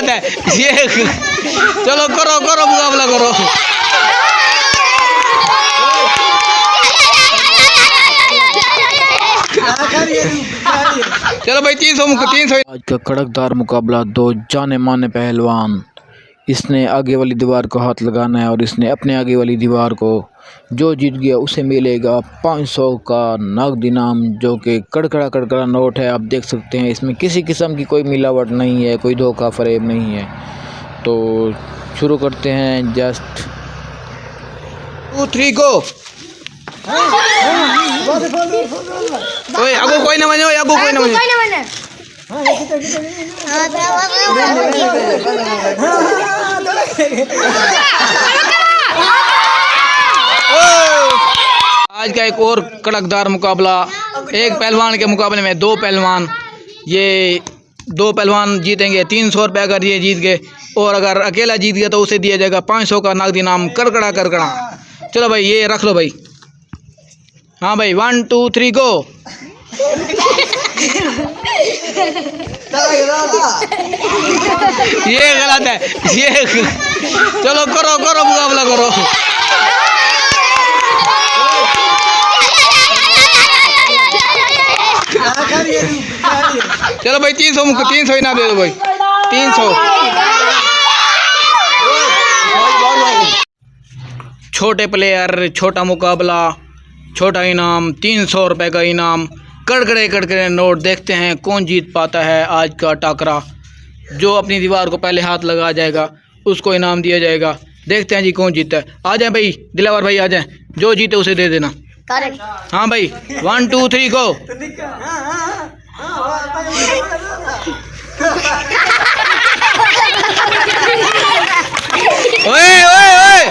गलत है ये। चलो करो करो मुकाबला करो। चलो भाई 300। आज का कड़कदार मुकाबला, दो जाने माने पहलवान। इसने आगे वाली दीवार को हाथ लगाना है और इसने अपने आगे वाली दीवार को। जो जीत गया उसे मिलेगा 500 का नगद इनाम, जो कि कड़कड़ा नोट है। आप देख सकते हैं इसमें किसी किस्म की कोई मिलावट नहीं है, कोई धोखा फरेब नहीं है। तो शुरू करते हैं। जस्ट 2 3 गो। ओए आगो कोई ना बने, ओए आगो कोई ना बने। आज का एक और कड़कदार मुकाबला। एक पहलवान के मुकाबले में 2 पहलवान। ये 2 पहलवान जीतेंगे 300 रुपये अगर ये जीत गए, और अगर अकेला जीत गया तो उसे दिया जाएगा 500 का नगद इनाम। कड़कड़ा। चलो भाई ये रख लो भाई। हाँ भाई 1 2 3 गो। ये गलत है ये। चलो करो करो मुकाबला करो। चलो भाई 300 इनाम दे दो भाई। 300। छोटे प्लेयर, छोटा मुकाबला, छोटा इनाम, 300 रुपये का इनाम। कड़कड़े नोट। देखते हैं कौन जीत पाता है आज का टाकरा। जो अपनी दीवार को पहले हाथ लगा जाएगा उसको इनाम दिया जाएगा। देखते हैं जी कौन जीतता है। आ जाए भाई दिलावर भाई, आ जाए। जो जीते उसे दे देना। हाँ भाई 1 2 3 गो। ओए ओए ओए,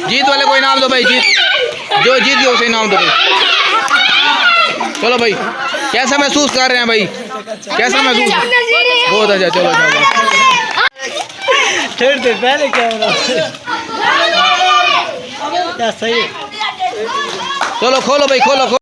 जीत वाले को इनाम दो भाई। जो जीत गया उसे इनाम दो भाई। चलो भाई कैसा महसूस कर रहे हैं भाई? कैसा महसूस? बहुत अच्छा। चलो पहले क्या सही। चलो खोलो भाई खोलो।